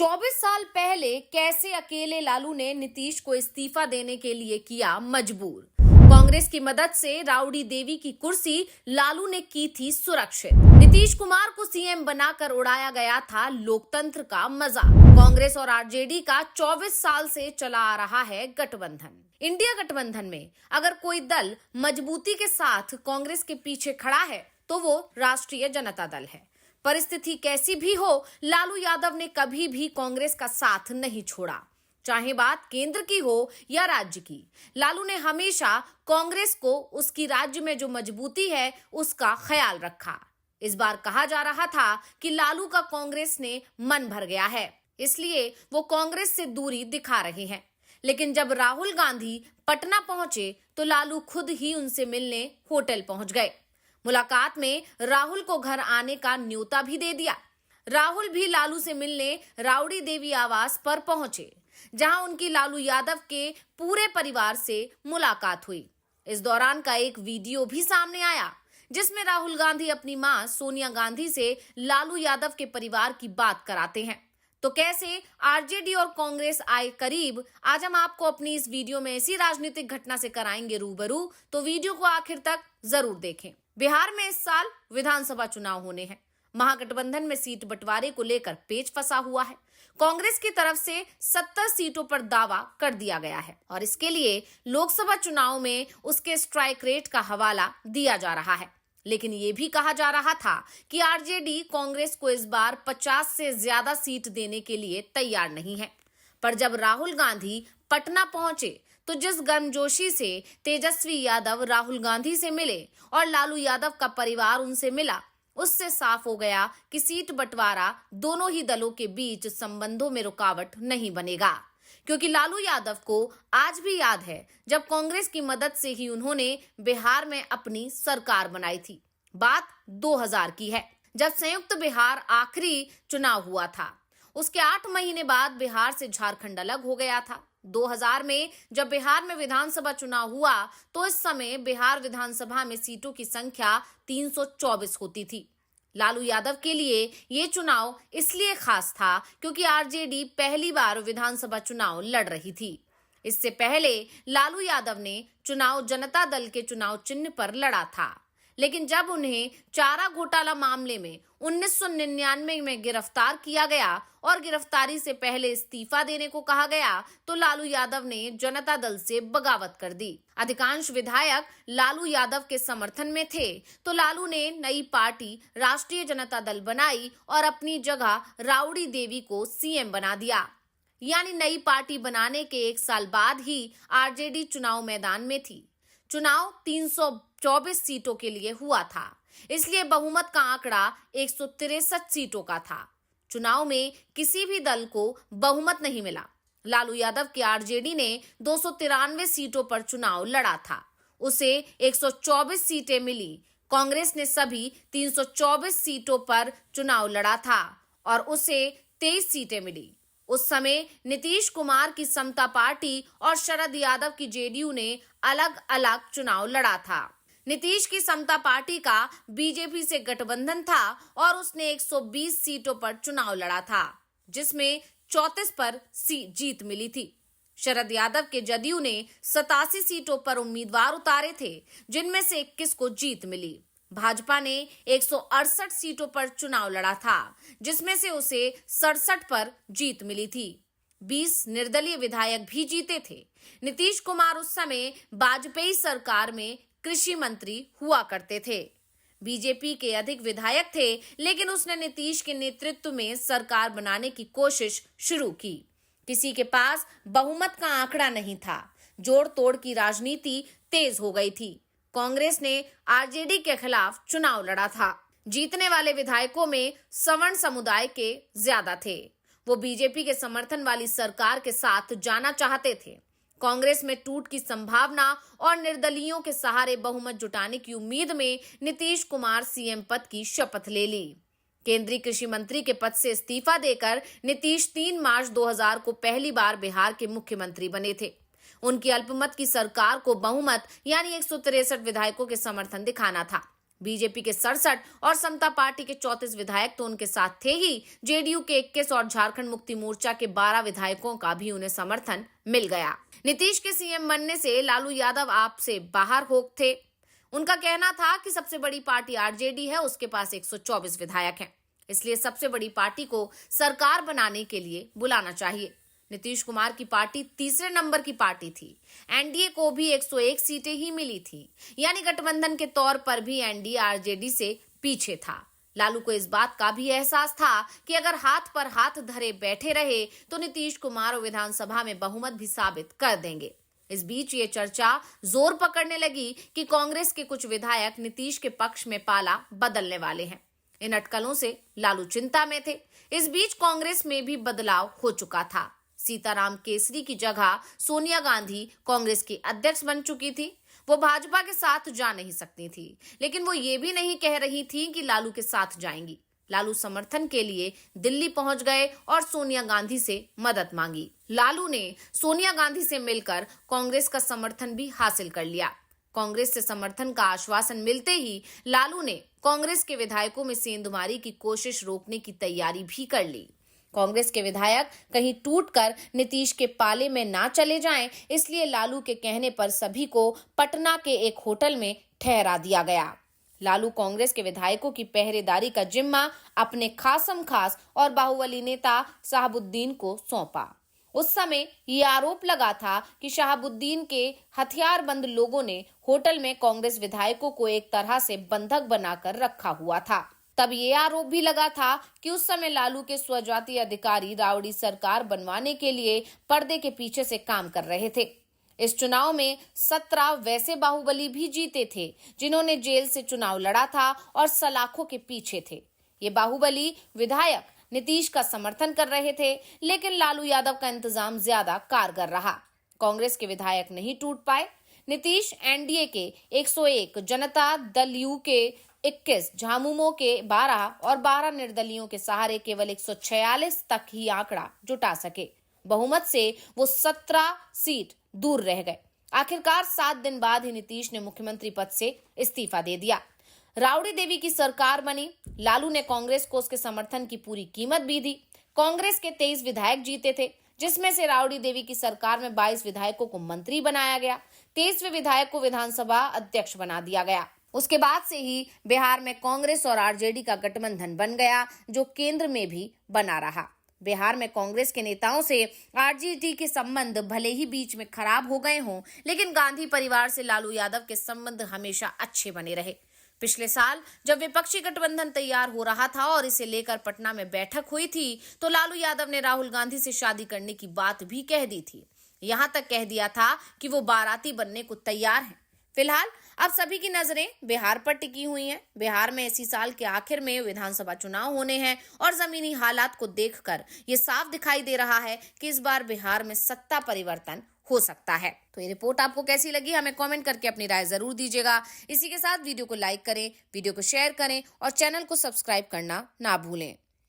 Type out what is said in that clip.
24 साल पहले कैसे अकेले लालू ने नीतीश को इस्तीफा देने के लिए किया मजबूर। कांग्रेस की मदद से राउडी देवी की कुर्सी लालू ने की थी सुरक्षित। नीतीश कुमार को सीएम बनाकर उड़ाया गया था लोकतंत्र का मजाक। कांग्रेस और आरजेडी का 24 साल से चला आ रहा है गठबंधन। इंडिया गठबंधन में अगर कोई दल मजबूती के साथ कांग्रेस के पीछे खड़ा है तो वो राष्ट्रीय जनता दल है। परिस्थिति कैसी भी हो, लालू यादव ने कभी भी कांग्रेस का साथ नहीं छोड़ा, चाहे बात केंद्र की हो या राज्य की। लालू ने हमेशा कांग्रेस को उसकी राज्य में जो मजबूती है उसका ख्याल रखा। इस बार कहा जा रहा था कि लालू का कांग्रेस ने मन भर गया है, इसलिए वो कांग्रेस से दूरी दिखा रहे हैं। लेकिन जब राहुल गांधी पटना पहुंचे तो लालू खुद ही उनसे मिलने होटल पहुंच गए। मुलाकात में राहुल को घर आने का न्योता भी दे दिया। राहुल भी लालू से मिलने राउडी देवी आवास पर पहुंचे, जहां उनकी लालू यादव के पूरे परिवार से मुलाकात हुई। इस दौरान का एक वीडियो भी सामने आया, जिसमें राहुल गांधी अपनी मां सोनिया गांधी से लालू यादव के परिवार की बात कराते हैं। तो कैसे आरजेडी और कांग्रेस आए करीब, आज हम आपको अपनी इस वीडियो में ऐसी राजनीतिक घटना से कराएंगे रूबरू, तो वीडियो को आखिर तक जरूर देखें। बिहार में इस साल विधानसभा चुनाव होने हैं। महागठबंधन में सीट बंटवारे को लेकर पेच फंसा हुआ है। कांग्रेस की तरफ से 70 सीटों पर दावा कर दिया गया है और इसके लिए लोकसभा चुनाव में उसके स्ट्राइक रेट का हवाला दिया जा रहा है। लेकिन ये भी कहा जा रहा था कि आरजेडी कांग्रेस को इस बार 50 से ज्यादा सीट देने के लिए तैयार नहीं है। पर जब राहुल गांधी पटना पहुंचे तो जिस गर्मजोशी से तेजस्वी यादव राहुल गांधी से मिले और लालू यादव का परिवार उनसे मिला, उससे साफ हो गया कि सीट बंटवारा दोनों ही दलों के बीच संबंधों में रुकावट नहीं बनेगा। क्योंकि लालू यादव को आज भी याद है जब कांग्रेस की मदद से ही उन्होंने बिहार में अपनी सरकार बनाई थी। बात 2000 की है, जब संयुक्त बिहार आखिरी चुनाव हुआ था। उसके 8 महीने बाद बिहार से झारखंड अलग हो गया था। 2000 में जब बिहार में विधानसभा चुनाव हुआ तो इस समय बिहार विधानसभा में सीटों की संख्या 324 होती थी। लालू यादव के लिए ये चुनाव इसलिए खास था क्योंकि आरजेडी पहली बार विधानसभा चुनाव लड़ रही थी। इससे पहले लालू यादव ने चुनाव जनता दल के चुनाव चिन्ह पर लड़ा था, लेकिन जब उन्हें चारा घोटाला मामले में 1999 में गिरफ्तार किया गया और गिरफ्तारी से पहले इस्तीफा देने को कहा गया तो लालू यादव ने जनता दल से बगावत कर दी। अधिकांश विधायक लालू यादव के समर्थन में थे तो लालू ने नई पार्टी राष्ट्रीय जनता दल बनाई और अपनी जगह राउडी देवी को सीएम बना दिया। यानी नई पार्टी बनाने के 1 साल बाद ही आरजेडी चुनाव मैदान में थी। चुनाव 324 सीटों के लिए हुआ था, इसलिए बहुमत का आंकड़ा 163 सीटों का था। चुनाव में किसी भी दल को बहुमत नहीं मिला। लालू यादव की आरजेडी ने 293 सीटों पर चुनाव लड़ा था, उसे 124 सीटें मिली। कांग्रेस ने सभी 324 सीटों पर चुनाव लड़ा था और उसे 23 सीटें मिली। उस समय नीतीश कुमार की समता पार्टी और शरद यादव की जेडीयू ने अलग अलग चुनाव लड़ा था। नीतीश की समता पार्टी का बीजेपी से गठबंधन था और उसने 120 सीटों पर चुनाव लड़ा था, जिसमें 34 पर जीत मिली थी। शरद यादव के जदयू ने 87 सीटों पर उम्मीदवार उतारे थे, जिनमें से 21 को जीत मिली। भाजपा ने 168 सीटों पर चुनाव लड़ा था, जिसमें से उसे 67 पर जीत मिली थी। 20 निर्दलीय विधायक भी जीते थे। नीतीश कुमार उस समय वाजपेयी सरकार में कृषि मंत्री हुआ करते थे। बीजेपी के अधिक विधायक थे, लेकिन उसने नीतीश के नेतृत्व में सरकार बनाने की कोशिश शुरू की। किसी के पास बहुमत का आंकड़ा नहीं था। जोड़ तोड़ की राजनीति तेज हो गई थी। कांग्रेस ने आरजेडी के खिलाफ चुनाव लड़ा था। जीतने वाले विधायकों में सवर्ण समुदाय के ज्यादा थे। वो बीजेपी के समर्थन वाली सरकार के साथ जाना चाहते थे। कांग्रेस में टूट की संभावना और निर्दलीयों के सहारे बहुमत जुटाने की उम्मीद में नीतीश कुमार सीएम पद की शपथ ले ली। केंद्रीय कृषि मंत्री के पद से इस्तीफा देकर नीतीश 3 मार्च 2000 को पहली बार बिहार के मुख्यमंत्री बने थे। उनकी अल्पमत की सरकार को बहुमत यानी 163 विधायकों के समर्थन दिखाना था। बीजेपी के 67 और समता पार्टी के 34 विधायक तो उनके साथ थे ही, जेडीयू के 21 और झारखंड मुक्ति मोर्चा के 12 विधायकों का भी उन्हें समर्थन मिल गया। नीतीश के सीएम बनने से लालू यादव आप से बाहर हो थे। उनका कहना था कि सबसे बड़ी पार्टी आरजेडी है, उसके पास 124 विधायक हैं, इसलिए सबसे बड़ी पार्टी को सरकार बनाने के लिए बुलाना चाहिए। नीतीश कुमार की पार्टी तीसरे नंबर की पार्टी थी। एनडीए को भी 101 सीटें ही मिली थी, यानी गठबंधन के तौर पर भी एनडीए आरजेडी से पीछे था। लालू को इस बात का भी एहसास था कि अगर हाथ पर हाथ धरे बैठे रहे तो नीतीश कुमार विधानसभा में बहुमत भी साबित कर देंगे। इस बीच ये चर्चा जोर पकड़ने लगी कि कांग्रेस के कुछ विधायक नीतीश के पक्ष में पाला बदलने वाले हैं। इन अटकलों से लालू चिंता में थे। इस बीच कांग्रेस में भी बदलाव हो चुका था। सीताराम केसरी की जगह सोनिया गांधी कांग्रेस की अध्यक्ष बन चुकी थी। वो भाजपा के साथ जा नहीं सकती थी, लेकिन वो ये भी नहीं कह रही थी कि लालू के साथ जाएंगी। लालू समर्थन के लिए दिल्ली पहुंच गए और सोनिया गांधी से मदद मांगी। लालू ने सोनिया गांधी से मिलकर कांग्रेस का समर्थन भी हासिल कर लिया। कांग्रेस से समर्थन का आश्वासन मिलते ही लालू ने कांग्रेस के विधायकों में सेंधमारी की कोशिश रोकने की तैयारी भी कर ली। कांग्रेस के विधायक कहीं टूटकर नीतीश के पाले में ना चले जाएं, इसलिए लालू के कहने पर सभी को पटना के एक होटल में ठहरा दिया गया। लालू कांग्रेस के विधायकों की पहरेदारी का जिम्मा अपने खासम खास और बाहुबली नेता शहाबुद्दीन को सौंपा। उस समय ये आरोप लगा था कि शहाबुद्दीन के हथियारबंद लोगों ने होटल में कांग्रेस विधायकों को एक तरह से बंधक बनाकर रखा हुआ था। तब ये आरोप भी लगा था कि उस समय लालू के स्वजातीय अधिकारी राउडी सरकार बनवाने के लिए पर्दे के पीछे से काम कर रहे थे। इस चुनाव में 17 वैसे बाहुबली भी जीते थे जिन्होंने जेल से चुनाव लड़ा था और सलाखों के पीछे थे। ये बाहुबली विधायक नीतीश का समर्थन कर रहे थे, लेकिन लालू यादव का इंतजाम ज्यादा कारगर रहा। कांग्रेस के विधायक नहीं टूट पाए। नीतीश एनडीए के 101, जनता दल यू के 21, झामुमो के 12 और 12 निर्दलियों के सहारे केवल 146 तक ही आंकड़ा जुटा सके। बहुमत से वो 17 सीट दूर रह गए। आखिरकार 7 दिन बाद ही नीतीश ने मुख्यमंत्री पद से इस्तीफा दे दिया। राउडी देवी की सरकार बनी। लालू ने कांग्रेस को उसके समर्थन की पूरी कीमत भी दी। कांग्रेस के 23 विधायक जीते थे, जिसमें से राउडी देवी की सरकार में 22 विधायकों को मंत्री बनाया गया। 23वें विधायक को विधानसभा अध्यक्ष बना दिया गया। उसके बाद से ही बिहार में कांग्रेस और आरजेडी का गठबंधन बन गया, जो केंद्र में भी बना रहा। बिहार में कांग्रेस के नेताओं से आरजेडी के संबंध भले ही बीच में खराब हो गए हों, लेकिन गांधी परिवार से लालू यादव के संबंध हमेशा अच्छे बने रहे। पिछले साल जब विपक्षी गठबंधन तैयार हो रहा था और इसे लेकर पटना में बैठक हुई थी, तो लालू यादव ने राहुल गांधी से शादी करने की बात भी कह दी थी। यहां तक कह दिया था कि वो बाराती बनने को तैयार हैं। फिलहाल अब सभी की नजरें बिहार पर टिकी हुई हैं। बिहार में इसी साल के आखिर में विधानसभा चुनाव होने हैं और जमीनी हालात को देखकर ये साफ दिखाई दे रहा है कि इस बार बिहार में सत्ता परिवर्तन हो सकता है। तो ये रिपोर्ट आपको कैसी लगी, हमें कमेंट करके अपनी राय जरूर दीजिएगा। इसी के साथ वीडियो को लाइक करें, वीडियो को शेयर करें और चैनल को सब्सक्राइब करना ना भूलें।